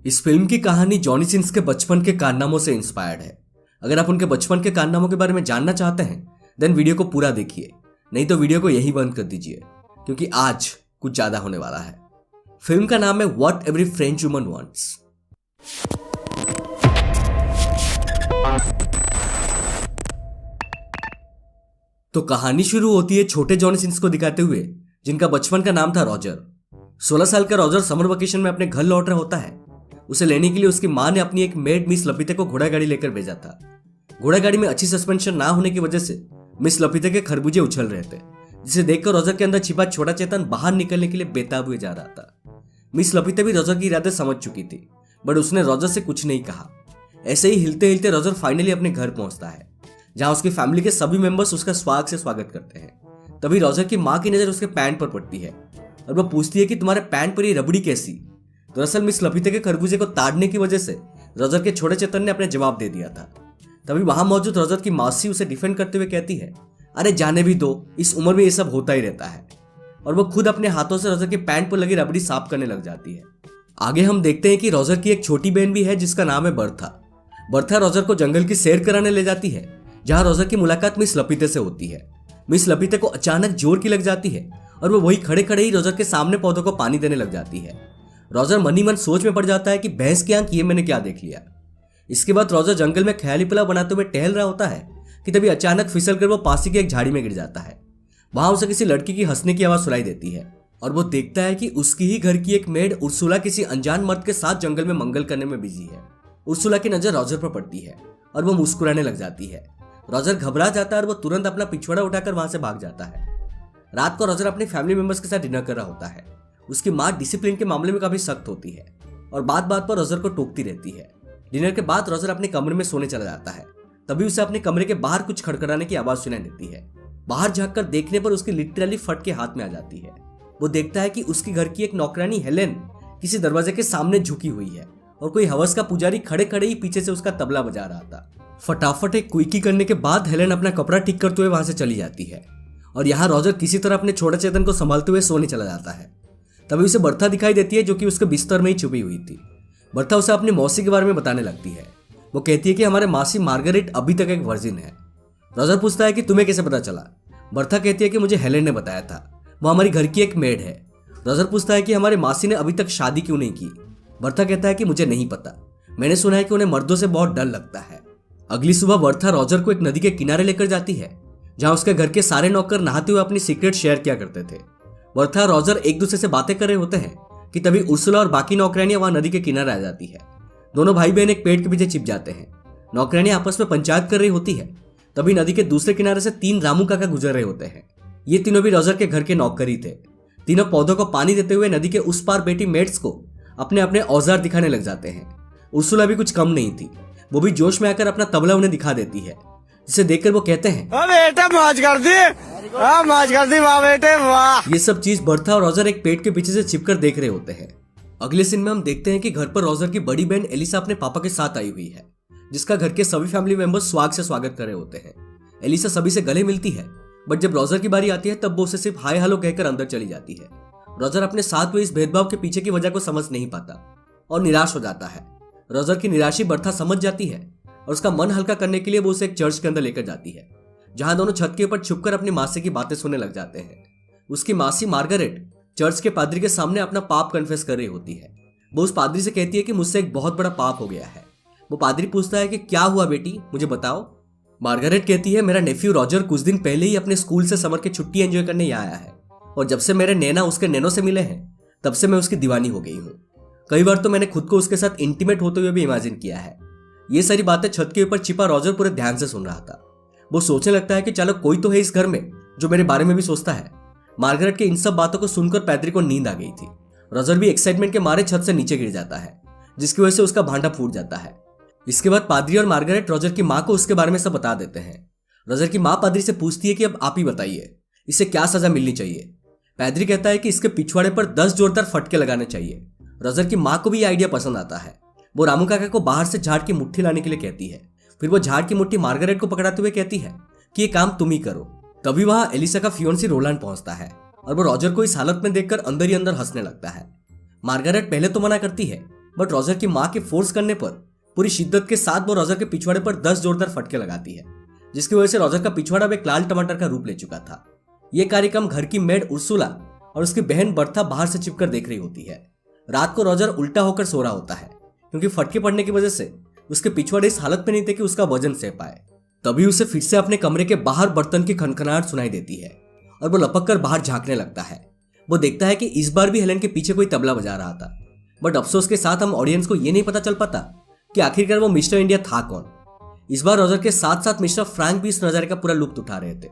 इस फिल्म की कहानी जॉनी सिन्स के बचपन के कारनामों से इंस्पायर्ड है। अगर आप उनके बचपन के कारनामों के बारे में जानना चाहते हैं देन वीडियो को पूरा देखिए, नहीं तो वीडियो को यही बंद कर दीजिए क्योंकि आज कुछ ज्यादा होने वाला है। फिल्म का नाम है what every French woman wants. तो कहानी शुरू होती है छोटे जॉनी सिन्स को दिखाते हुए जिनका बचपन का नाम था रॉजर। 16 साल का रॉजर समर वेकेशन में अपने घर लौट रहा होता है। उसे लेने के लिए उसकी मां ने अपनी एक मेड मिस लपिते को घोड़ा गाड़ी लेकर भेजा था। घोड़ा गाड़ी में अच्छी सस्पेंशन ना होने की वजह से मिस लपिते के खरबूजे उछल रहे थे, जिसे देखकर रॉजर के अंदर छिपा छोटा चेतन बाहर निकलने के लिए बेताब हुए जा रहा था। मिस लपिते भी रॉजर की इरादे समझ चुकी थी, बट उसने रॉजर से कुछ नहीं कहा। ऐसे ही हिलते हिलते रॉजर फाइनली अपने घर पहुंचता है, जहां उसकी फैमिली के सभी मेंबर्स उसका स्वाग से स्वागत करते हैं। तभी रॉजर की मां की नजर उसके पैंट पर पड़ती है और वो पूछती है कि तुम्हारे पैंट पर ये रबड़ी कैसी। दरअसल मिस लपिते के खरबूजे को ताड़ने की वजह से रॉजर के छोटे चेतन ने अपने जवाब दे दिया था। तभी वहां मौजूद रॉजर की मासी उसे डिफेंड करते हुए कहती है, अरे जाने भी दो, इस उम्र में ये सब होता ही रहता है। और वो खुद अपने हाथों से रॉजर के पैंट पर लगी रबड़ी साफ करने लग जाती है। आगे हम देखते हैं कि रॉजर की एक छोटी बहन भी है जिसका नाम है बर्था। बर्था रॉजर को जंगल की सैर कराने ले जाती है, जहां रॉजर की मुलाकात मिस लपिते से होती है। मिस लपिते को अचानक जोर की लग जाती है और वो वही खड़े खड़े ही रॉजर के सामने पौधों को पानी देने लग जाती है। रॉजर मन ही मन सोच में पड़ जाता है कि भैंस की आंख, ये मैंने क्या देख लिया। इसके बाद रॉजर जंगल में ख्याली पुलाव बनाते हुए टहल रहा होता है कि तभी अचानक फिसल कर वो पास की एक झाड़ी में गिर जाता है। वहां उसे किसी लड़की की हंसने की आवाज सुनाई देती है और वो देखता है कि उसकी ही घर की एक मेड उर्सुला किसी अनजान मर्द के साथ जंगल में मंगल करने में बिजी है। उर्सुला की नजर रॉजर पर पड़ती है और वो मुस्कुराने लग जाती है। रॉजर घबरा जाता है और वो तुरंत अपना पिछवाड़ा उठाकर वहां से भाग जाता है। रात को रॉजर अपने फैमिली मेंबर्स के साथ डिनर कर रहा होता है। उसकी मां डिसिप्लिन के मामले में काफी सख्त होती है और बात बात पर रॉजर को टोकती रहती है। डिनर के बाद रॉजर अपने कमरे में सोने चला जाता है। तभी उसे अपने कमरे के बाहर कुछ खड़खड़ाने की आवाज सुनाई देती है। बाहर झांककर देखने पर उसकी लिटरली फट के हाथ में आ जाती है। वो देखता है कि उसकी घर की एक नौकरानी हेलेन किसी दरवाजे के सामने झुकी हुई है और कोई हवस का पुजारी खड़े खड़े ही पीछे से उसका तबला बजा रहा था। फटाफट एक क्विकी करने के बाद हेलेन अपना कपड़ा ठीक करते हुए वहां से चली जाती है और यहाँ रॉजर किसी तरह अपने छोटे चेतन को संभालते हुए सोने चला जाता है। तभी उसे बर्था दिखाई देती है जो कि उसके बिस्तर में ही छुपी हुई थी। बर्था उसे अपनी मौसी के बारे में बताने लगती है। वो कहती है कि हमारे मासी मार्गरेट अभी तक एक वर्जिन है। रॉजर पूछता है कि तुम्हें कैसे पता चला। बर्था कहती है कि मुझे हेलेन ने बताया था, वो हमारी घर की एक मेड है। रॉजर पूछता है कि हमारे मासी ने अभी तक शादी क्यों नहीं की। बर्था कहता है कि मुझे नहीं पता, मैंने सुना है कि उन्हें मर्दों से बहुत डर लगता है। अगली सुबह बर्था रॉजर को एक नदी के किनारे लेकर जाती है, जहां उसके घर के सारे नौकर नहाते हुए अपनी सीक्रेट शेयर किया करते थे। बर्था और रॉजर एक दूसरे से बातें कर रहे होते हैं कि तभी उर्सुला और बाकी नौकरानियां वहां नदी के किनारे आ जाती है। दोनों भाई बहन एक पेड़ के पीछे छिप जाते हैं। नौकरानियां आपस में पंचायत कर रही होती है। तभी नदी के दूसरे किनारे से 3 रामू काका गुजर रहे होते हैं। ये तीनों भी रॉजर के घर के नौकर ही थे। तीनों पौधों को पानी देते हुए नदी के उस पार बैठी मेड्स को अपने अपने औजार दिखाने लग जाते हैं। उर्सुला भी कुछ कम नहीं थी, वो भी जोश में आकर अपना तबला उन्हें दिखा देती है, जिसे देखकर वो कहते हैं, बेटा मौज कर दी वाह बेटे वाह। ये सब चीज बर्था और रॉजर एक पेड़ के पीछे से छिपकर देख रहे होते हैं। अगले सीन में हम देखते हैं कि घर पर रॉजर की बड़ी बहन एलिसा अपने पापा के साथ आई हुई है, जिसका घर के सभी फैमिली मेंबर्स स्वाग से स्वागत कर रहे होते हैं। एलिसा सभी से गले मिलती है, बट जब रॉजर की बारी आती है तब वो उसे सिर्फ हाय हेलो कहकर अंदर चली जाती है। रॉजर अपने साथ हुए इस भेदभाव के पीछे की वजह को समझ नहीं पाता और निराश हो जाता है। रॉजर की निराशी बर्था समझ जाती है और उसका मन हल्का करने के लिए वो उसे एक चर्च के अंदर लेकर जाती है, जहां दोनों छत के ऊपर छुपकर अपनी मासी की बातें सुनने लग जाते हैं। उसकी मासी मार्गरेट चर्च के पादरी के सामने अपना पाप कन्फेस कर रही होती है। वो उस पादरी से कहती है कि मुझसे एक बहुत बड़ा पाप हो गया है। वो पादरी पूछता है कि क्या हुआ बेटी, मुझे बताओ। मार्गरेट कहती है, मेरा नेफ्यू रॉजर कुछ दिन पहले ही अपने स्कूल से समर की छुट्टी एंजॉय करने यहाँ आया है और जब से मेरे नैना उसके नैनों से मिले हैं तब से मैं उसकी दीवानी हो गई हूँ। कई बार तो मैंने खुद को उसके साथ इंटीमेट होते हुए भी इमेजिन किया है। ये सारी बातें छत के ऊपर छिपा रॉजर पूरे ध्यान से सुन रहा था। वो सोचने लगता है कि चलो कोई तो है इस घर में जो मेरे बारे में भी सोचता है। मार्गरेट के इन सब बातों को सुनकर पैदरी को नींद आ गई थी। रॉजर भी एक्साइटमेंट के मारे छत से नीचे गिर जाता है, जिसकी वजह से उसका भांडा फूट जाता है। इसके बाद पादरी और मार्गरेट रॉजर की माँ को उसके बारे में सब बता देते हैं। रॉजर की माँ पादरी से पूछती है कि अब आप ही बताइए, इसे क्या सजा मिलनी चाहिए। पादरी कहता है कि इसके पिछवाड़े पर 10 जोरदार फटके लगाने चाहिए। रॉजर की माँ को भी ये आइडिया पसंद आता है। वो रामू काका को बाहर से झाड़ की मुट्ठी लाने के लिए कहती है। फिर वो झाड़ की मुट्ठी मार्गरेट को पकड़ाते हुए कहती है कि ये काम तुम ही करो। तभी वहां एलिसा का फियोन्सी रोलैंड पहुंचता है और वो रॉजर को इस हालत में देखकर अंदर ही अंदर हंसने लगता है। मार्गरेट पहले तो मना करती है, बट रॉजर की माँ के फोर्स करने पर पूरी शिद्दत के साथ वो रॉजर के पिछवाड़े पर 10 जोरदार फटके लगाती है, जिसकी वजह से रॉजर का पिछवाड़ा अब एक लाल टमाटर का रूप ले चुका था। यह कार्यक्रम घर की मेड उर्सुला और उसकी बहन बर्था बाहर से छिपकर देख रही होती है। रात को रॉजर उल्टा होकर सो रहा होता है, क्योंकि फटके पड़ने की वजह से उसके पिछवाड़े इस हालत में नहीं थे कि उसका वजन सह पाए। तभी उसे फिर से अपने कमरे के बाहर बर्तन की खनखनाहट सुनाई देती है और वो लपक कर बाहर झांकने लगता है। वो देखता है कि इस बार भी हेलेन के पीछे कोई तबला बजा रहा था, बट अफसोस के साथ हम ऑडियंस को ये नहीं पता चल पाता कि आखिरकार वो मिस्टर इंडिया था कौन। इस बार रॉजर के साथ साथ मिस्टर फ्रैंक भी इस नजारे का पूरा लुत्फ उठा रहे थे।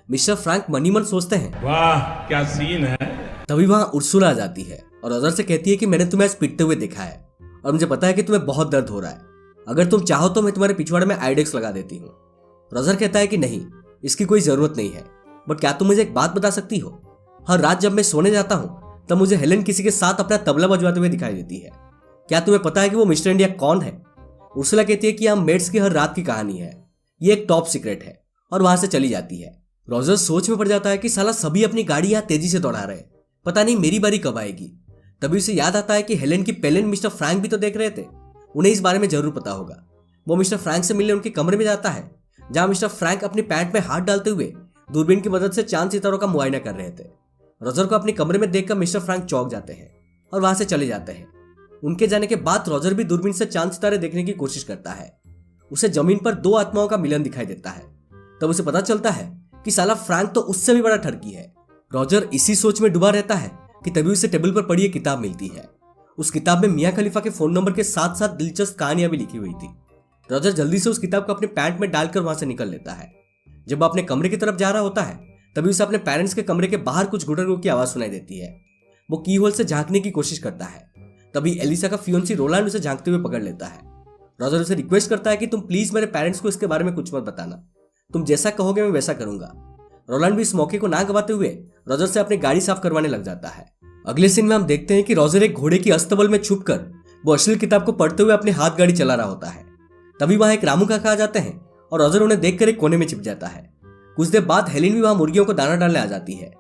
मिस्टर फ्रैंक मनी मन सोचते हैं, वाह क्या सीन है। तभी वहां उर्सुला आ जाती है और रॉजर से कहती है कि मैंने तुम्हें आज पिटते हुए देखा है और मुझे पता है कि तुम्हें बहुत दर्द हो रहा है। अगर तुम चाहो तो मैं तुम्हारे पिछवाड़े में आइडेक्स लगा देती हूँ। रॉजर कहता है कि नहीं, इसकी कोई जरूरत नहीं है, बट क्या तुम मुझे एक बात बता सकती हो? हर रात जब मैं सोने जाता हूँ तब मुझे हेलेन किसी के साथ अपना तबला बजवाते हुए दिखाई देती है। क्या तुम्हें पता है कि वो मिस्टर इंडिया कौन है? उर्सुला कहती है कि यह मेड्स की हर रात की कहानी है, ये एक टॉप सीक्रेट है, और वहां से चली जाती है। रॉजर सोच में पड़ जाता है कि साला सभी अपनी गाड़ी यहाँ तेजी से दौड़ा रहे, पता नहीं मेरी बारी कब आएगी। तभी उसे याद आता है कि हेलेन की पेलेन मिस्टर फ्रैंक भी तो देख रहे थे, उन्हें इस बारे में जरूर पता होगा। वो मिस्टर फ्रैंक से मिलने उनके कमरे में जाता है, जहां मिस्टर फ्रैंक अपनी पैंट में हाथ डालते हुए दूरबीन की मदद से चांद सितारों का मुआयना कर रहे थे। रॉजर को अपने कमरे में देखकर मिस्टर फ्रैंक चौंक जाते हैं और वहां से चले जाते हैं। उनके जाने के बाद रॉजर भी दूरबीन से चांद सितारे देखने की कोशिश करता है। उसे जमीन पर दो आत्माओं का मिलन दिखाई देता है। तब उसे पता चलता है कि साला फ्रैंक तो उससे भी बड़ा ठरकी है। रॉजर इसी सोच में डूबा रहता है कि तभी उसे टेबल पर पड़ी एक किताब मिलती है। उस किताब में मियां खलीफा के फोन नंबर के साथ साथ दिलचस्प कहानियां भी लिखी हुई थी। रॉजर जल्दी से उस किताब को अपने पैंट में डालकर वहां से निकल लेता है। जब वो अपने कमरे की तरफ जा रहा होता है तभी उसे अपने पेरेंट्स के कमरे के बाहर कुछ गुटरगुट की आवाज सुनाई देती है। वो की होल से झांकने की कोशिश करता है। तभी एलिसा का फियोन्सी रोलैंड उसे झांकते हुए पकड़ लेता है। रॉजर उसे रिक्वेस्ट करता है कि तुम प्लीज मेरे पेरेंट्स को इसके बारे में कुछ मत बताना, तुम जैसा कहोगे मैं वैसा करूंगा। रोलैंड भी इस मौके को ना गवाते हुए रॉजर से अपनी गाड़ी साफ करवाने लग जाता है। अगले सीन में हम देखते हैं कि रॉजर एक घोड़े की अस्तबल में छुपकर वो अश्लील किताब को पढ़ते हुए अपने हाथ गाड़ी चला रहा होता है। तभी वहां एक रामू काका आ जाते हैं और रॉजर उन्हें देखकर एक कोने में छिप जाता है। कुछ देर बाद हेलेन भी वहां मुर्गियों को दाना डालने आ जाती है।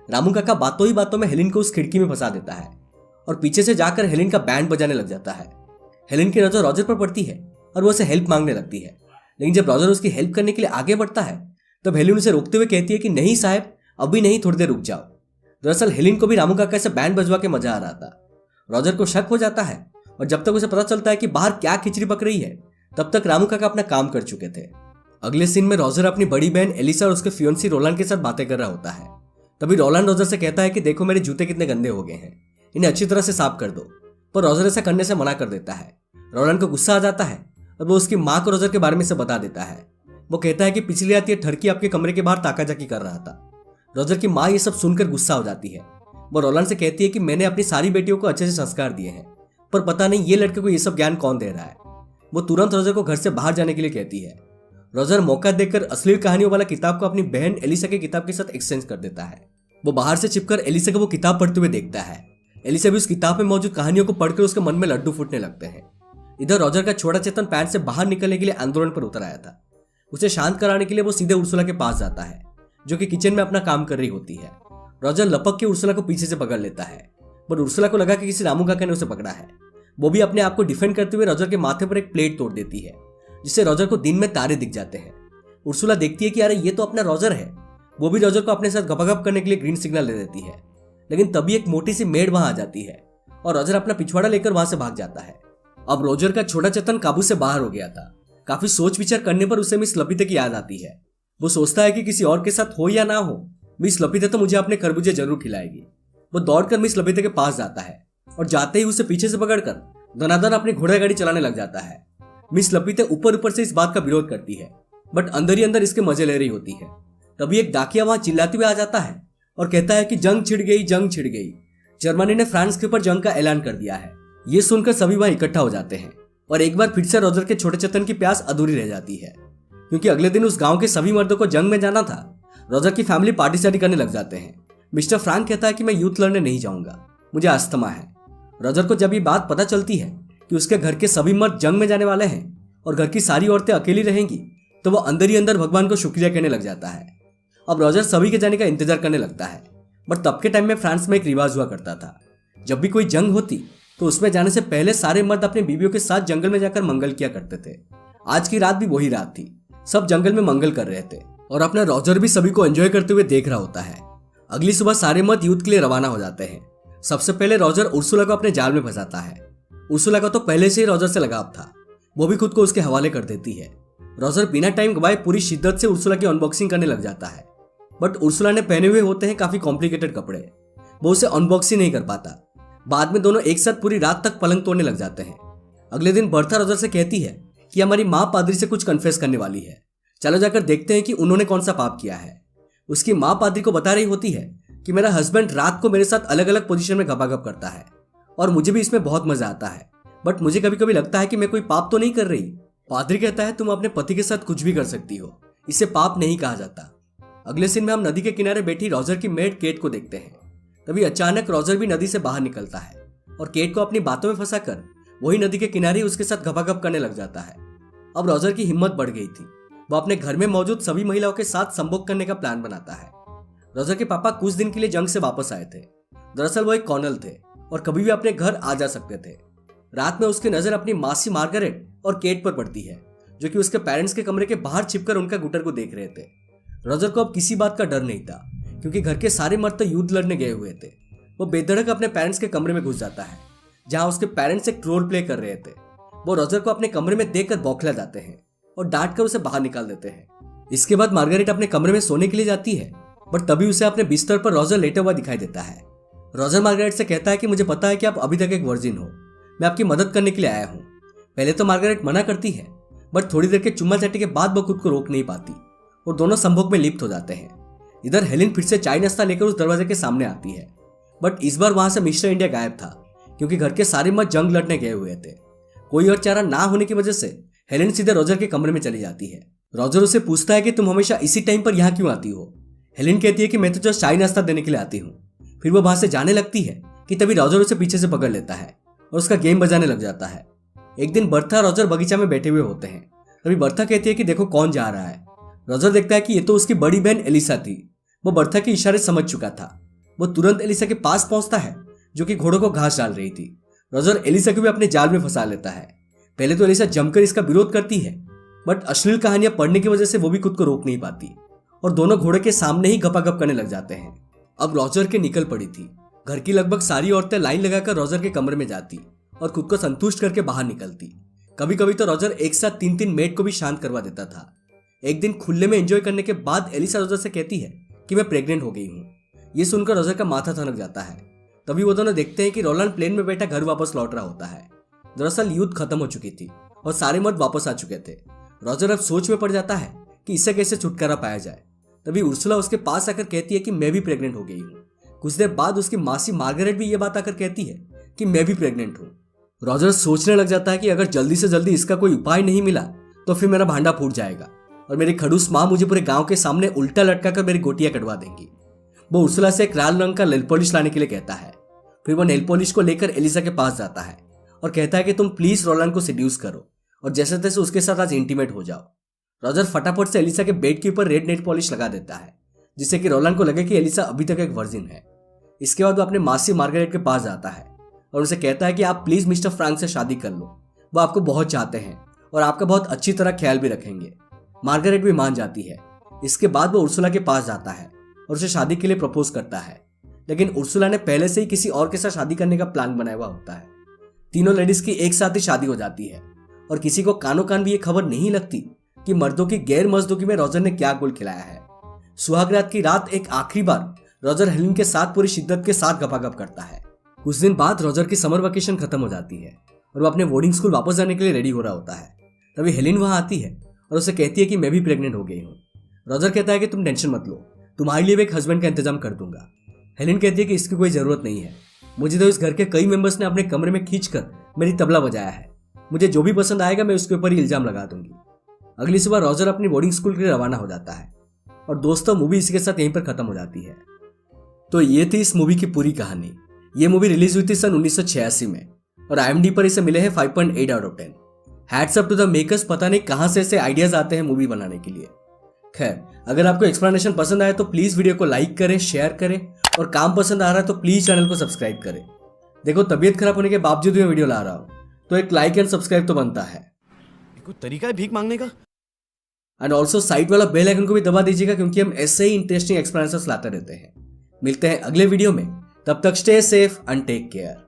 रामू काका बातों ही बातों में हेलेन को उस खिड़की में फंसा देता है और पीछे से जाकर हेलेन का बैंड बजाने लग जाता है। हेलेन की नजर रॉजर पर पड़ती है और वो उसे हेल्प मांगने लगती है, लेकिन जब रॉजर उसकी हेल्प करने के लिए आगे बढ़ता है तब हेलेन उसे रोकते हुए कहती है कि नहीं साहब, अभी नहीं, थोड़ी देर रुक जाओ। दरअसल हेलेन को भी रामू काका से बैंड बजवा के मजा आ रहा था। रॉजर को शक हो जाता है और जब तक उसे पता चलता है कि बाहर क्या खिचड़ी पक रही है तब तक रामू काका अपना काम कर चुके थे। अगले सीन में रॉजर अपनी बड़ी बहन एलिसा और उसके फियोन्सी रोलैंड के साथ बातें कर रहा होता है। तभी रोलैंड रॉजर से कहता है कि देखो मेरे जूते कितने गंदे हो गए हैं, इन्हें अच्छी तरह से साफ कर दो, पर रॉजर ऐसा करने से मना कर देता है। रोलैंड को गुस्सा आ जाता है और वो उसकी माँ को रॉजर के बारे में से बता देता है। वो कहता है कि पिछली रात ये ठरकी आपके कमरे के बाहर ताकाजाकी कर रहा था। रॉजर की माँ ये सब सुनकर गुस्सा हो जाती है। वो रोलैंड से कहती है कि मैंने अपनी सारी बेटियों को अच्छे से संस्कार दिए हैं, पर पता नहीं ये लड़के को ये सब ज्ञान कौन दे रहा है। वो तुरंत रॉजर को घर से बाहर जाने के लिए कहती है। रॉजर मौका देखकर अश्लील कहानियों वाला किताब को अपनी बहन एलिसा के किताब के साथ एक्सचेंज कर देता है। वो बाहर से छिपकर एलिसा को वो किताब पढ़ते हुए देखता है। एलिसा भी उस किताब में मौजूद कहानियों को पढ़कर उसके मन में लड्डू फूटने लगते हैं। इधर रॉजर का छोटा चेतन पैंट से बाहर निकलने के लिए आंदोलन पर उतर आया था। उसे शांत कराने के लिए वो सीधे उर्सुला के पास जाता है, जो कि किचन में अपना काम कर रही होती है। रॉजर लपक के उर्सुला को पीछे से पकड़ लेता है, पर उर्सुला को लगा कि किसी रामू काका ने उसे पकड़ा है। वो भी अपने आप को डिफेंड करते हुए रॉजर के माथे पर एक प्लेट तोड़ देती है, जिससे रॉजर को दिन में तारे दिख जाते हैं। उर्सुला देखती है कि अरे ये तो अपना रॉजर है। वो भी रॉजर को अपने साथ गपागप करने के लिए ग्रीन सिग्नल दे देती है, लेकिन तभी एक मोटी सी मेड वहां आ जाती है और रॉजर अपना पिछवाड़ा लेकर वहां से भाग जाता है। अब रॉजर का छोटा चेतन काबू से बाहर हो गया था। काफी सोच विचार करने पर उसे मिस लपिते की याद आती है। वो सोचता है कि किसी और के साथ हो या ना हो, मिस लपिते तो मुझे अपने खरबूजे जरूर खिलाएगी। वो दौड़कर मिस लपिते के पास जाता है और जाते ही उसे पीछे से पकड़कर दनादन अपनी घोड़ा गाड़ी चलाने लग जाता है। मिस लपिते ऊपर ऊपर से इस बात का विरोध करती है, बट अंदर ही अंदर इसके मजे ले रही होती है। तभी एक डाकिया वहां चिल्लाते हुए आ जाता है और कहता है कि जंग छिड़ गई, जंग छिड़ गई, जर्मनी ने फ्रांस के ऊपर जंग का ऐलान कर दिया है। ये सुनकर सभी वहां इकट्ठा हो जाते हैं और एक बार फिर से रॉजर के छोटे चेतन की प्यास अधूरी रह जाती है, क्योंकि अगले दिन उस गांव के सभी मर्दों को जंग में जाना था। रॉजर की फैमिली पार्टी शार्टी करने लग जाते हैं। मिस्टर फ्रैंक कहता है कि मैं यूथ लड़ने नहीं जाऊंगा, मुझे अस्थमा है। रॉजर को जब ये बात पता चलती है कि उसके घर के सभी मर्द जंग में जाने वाले हैं और घर की सारी औरतें अकेली रहेंगी, तो वो अंदर ही अंदर भगवान को शुक्रिया कहने लग जाता है। अब रॉजर सभी के जाने का इंतजार करने लगता है, बट तब के टाइम में फ्रांस में एक रिवाज हुआ करता था, जब भी कोई जंग होती तो उसमें जाने से पहले सारे मर्द अपनी बीवियों के साथ जंगल में जाकर मंगल किया करते थे। आज की रात भी वही रात थी। सब जंगल में मंगल कर रहे थे और अपना रॉजर भी सभी को एंजॉय करते हुए देख रहा होता है। अगली सुबह सारे मर्द युद्ध के लिए रवाना हो जाते हैं। सबसे पहले रॉजर उर्सुला को अपने जाल में फंसाता है। उर्सुला का तो पहले से ही रॉजर से लगाव था, वो भी खुद को उसके हवाले कर देती है। रॉजर बिना टाइम गवाए पूरी शिद्दत से उर्सुला की अनबॉक्सिंग करने लग जाता है, बट उर्सुला ने पहने हुए होते हैं काफी कॉम्प्लिकेटेड कपड़े, वो उसे अनबॉक्सिंग नहीं कर पाता। बाद में दोनों एक साथ पूरी रात तक पलंग तोड़ने लग जाते हैं। अगले दिन बर्था रॉजर से कहती है कि हमारी माँ पादरी से कुछ कन्फेस करने वाली है, चलो जाकर देखते हैं कि उन्होंने कौन सा पाप किया है। उसकी माँ पादरी को बता रही होती है कि मेरा हस्बैंड रात को मेरे साथ अलग अलग पोजीशन में गपागप करता है और मुझे भी इसमें बहुत मजा आता है, बट मुझे कभी कभी लगता है कि मैं कोई पाप तो नहीं कर रही। पादरी कहता है तुम अपने पति के साथ कुछ भी कर सकती हो, इसे पाप नहीं कहा जाता। अगले सीन में हम नदी के किनारे बैठी रॉजर की मेड केट को देखते हैं। तभी अचानक रॉजर भी नदी से बाहर निकलता है और केट को अपनी बातों में फंसाकर वही नदी के किनारे उसके साथ गपागप करने लग जाता है। अब रॉजर की हिम्मत बढ़ गई थी, वो अपने घर में मौजूद सभी महिलाओं के साथ संभोग करने का प्लान बनाता है। रॉजर के पापा कुछ दिन के लिए जंग से वापस आए थे। दरअसल वो एक कॉर्नल थे और कभी भी अपने घर आ जा सकते थे। रात में उसकी नजर अपनी मासी मार्गरेट और केट पर पड़ती है, जो कि उसके पेरेंट्स के कमरे के बाहर छिपकर उनका गुटर को देख रहे थे। रॉजर को अब किसी बात का डर नहीं था, क्योंकि घर के सारे मर्द तो युद्ध लड़ने गए हुए थे। वो बेधड़क अपने पेरेंट्स के कमरे में घुस जाता है, जहां उसके पेरेंट्स एक रोल प्ले कर रहे थे। वो रॉजर को अपने कमरे में देखकर बौखला जाते हैं और डांट कर उसे बाहर निकाल देते हैं। इसके बाद मार्गरेट अपने कमरे में सोने के लिए जाती है, बट तभी उसे अपने बिस्तर पर रॉजर लेटा हुआ दिखाई देता है। रॉजर मार्गरेट से कहता है कि मुझे पता है कि आप अभी तक एक वर्जिन हो, मैं आपकी मदद करने के लिए आया हूँ। पहले तो मार्गरेट मना करती है, बट थोड़ी देर के चुम्मा चाटी के बाद वो खुद को रोक नहीं पाती और दोनों संभोग में लिप्त हो जाते हैं। इधर हेलेन फिर से चाय नाश्ता लेकर उस दरवाजे के सामने आती है, बट इस बार वहां से मिस्टर इंडिया गायब था, क्योंकि घर के सारे मर्द जंग लड़ने गए हुए थे। कोई और चारा ना होने की वजह से हेलेन सीधे रॉजर के कमरे में चली जाती है। रॉजर उसे पूछता है कि तुम हमेशा इसी टाइम पर यहाँ क्यों आती हो। हेलेन कहती है कि मैं तो जस्ट चाय नाश्ता देने के लिए आती हूँ। फिर वो वहां से जाने लगती है कि तभी रॉजर उसे पीछे से पकड़ लेता है और उसका गेम बजाने लग जाता है। एक दिन बर्था और रॉजर बगीचा में बैठे हुए होते हैं। तभी बर्था कहती है कि देखो कौन जा रहा है। रॉजर देखता है कि ये तो उसकी बड़ी बहन एलिसा थी। वो बर्था के इशारे समझ चुका था। वो तुरंत एलिसा के पास पहुंचता है, जो कि घोड़ों को घास डाल रही थी। रॉजर एलिसा को भी अपने जाल में फंसा लेता है। पहले तो एलिसा जमकर इसका विरोध करती है, बट अश्लील कहानियां पढ़ने की वजह से वो भी खुद को रोक नहीं पाती और दोनों घोड़े के सामने ही गपागप करने लग जाते हैं। अब रॉजर के निकल पड़ी थी। घर की लगभग सारी औरतें लाइन लगाकर रॉजर के कमरे में जाती और खुद को संतुष्ट करके बाहर निकलती। कभी कभी तो रॉजर एक साथ 3-3 मेड को भी शांत करवा देता था। एक दिन खुले में एंजॉय करने के बाद एलिसा रॉजर से कहती है कि मैं प्रेग्नेंट हो गई हूँ। ये सुनकर रॉजर का माथा ठनक जाता है। तभी वो दोनों देखते हैं कि रोलैंड प्लेन में बैठा घर वापस लौट रहा होता है। दरअसल युद्ध खत्म हो चुकी थी और सारे मर्द वापस आ चुके थे। रॉजर अब सोच में पड़ जाता है कि इससे कैसे छुटकारा पाया जाए। तभी उर्सुला उसके पास आकर कहती है कि मैं भी प्रेग्नेंट हो गई हूँ। कुछ देर बाद उसकी मासी मार्गरेट भी ये बात आकर कहती है कि मैं भी प्रेग्नेंट हूँ। रॉजर सोचने लग जाता है कि अगर जल्दी से जल्दी इसका कोई उपाय नहीं मिला तो फिर मेरा भांडा फूट जाएगा और मेरी खड़ूस माँ मुझे पूरे गांव के सामने उल्टा लटका कर मेरी गोटियां कटवा देंगी। वो उर्सुला से एक लाल रंग का नेल पॉलिश लाने के लिए कहता है। फिर वो नेल पॉलिश को लेकर एलिसा के पास जाता है और कहता है कि तुम प्लीज रोलैंड को सेड्यूस करो और जैसे तैसे उसके साथ आज इंटीमेट हो जाओ। रॉजर फटाफट से एलिसा के बेड के ऊपर रेड नेल पॉलिश लगा देता है, जिससे कि रोलैंड को लगे कि एलिसा अभी तक एक वर्जिन है। इसके बाद वो अपने मासी मार्गरेट के पास जाता है और उसे कहता है कि आप प्लीज मिस्टर फ्रैंक से शादी कर लो, वो आपको बहुत चाहते हैं और आपका बहुत अच्छी तरह ख्याल भी रखेंगे। मार्गरेट भी मान जाती है। इसके बाद वो उर्सुला के पास जाता है और उसे शादी के लिए प्रपोज करता है, लेकिन उर्सुला ने पहले से ही किसी और के साथ शादी करने का प्लान बनाया हुआ होता है। तीनों लेडीज की एक साथ ही शादी हो जाती है और किसी को कानो कान भी ये खबर नहीं लगती कि मर्दों की गैर मजदूरी में रॉजर ने क्या गोल खिलाया है। सुहागरात की रात एक आखिरी बार रॉजर हेलेन के साथ पूरी शिद्दत के साथ गपागप करता है। कुछ दिन बाद रॉजर की समर वेकेशन खत्म हो जाती है और वो अपने बोर्डिंग स्कूल वापस जाने के लिए रेडी हो रहा होता है। तभी हेलेन वहां आती है और उसे कहती है कि मैं भी प्रेग्नेंट हो गई हूँ। रॉजर कहता है कि तुम टेंशन मत लो, तुम्हारे लिए भी एक हस्बैंड का इंतजाम कर दूंगा। हेलेन कहती है कि इसकी कोई जरूरत नहीं है, मुझे तो इस घर के कई मेंबर्स ने अपने कमरे में खींचकर मेरी तबला बजाया है, मुझे जो भी पसंद आएगा मैं उसके ऊपर ही इल्जाम लगा दूंगी। अगली सुबह रॉजर अपनी बोर्डिंग स्कूल के लिए रवाना हो जाता है और दोस्तों मूवी इसी के साथ यहीं पर खत्म हो जाती है। तो ये थी इस मूवी की पूरी कहानी। ये मूवी रिलीज हुई थी सन 1986 में और IMDb पर इसे मिले हैं 5.8 out of 10। Hats up to the makers, पता नहीं कहां से ऐसे आइडियाज आते हैं मूवी बनाने के लिए। खैर, अगर आपको एक्सप्लेनेशन पसंद आए तो प्लीज वीडियो को लाइक करें, शेयर करें और काम पसंद आ रहा है तो प्लीज चैनल को सब्सक्राइब करें। देखो तबीयत खराब होने के बावजूद भी मैं वीडियो ला रहा हूं, तो एक लाइक एंड सब्सक्राइब तो बनता है। कोई तरीका है भीख मांगने का? एंड ऑल्सो साइड वाला बेल आइकन को भी दबा दीजिएगा, क्योंकि हम ऐसे ही इंटरेस्टिंग एक्सपीरियंसेस लाते रहते हैं। मिलते हैं अगले वीडियो में, तब तक stay safe and take care.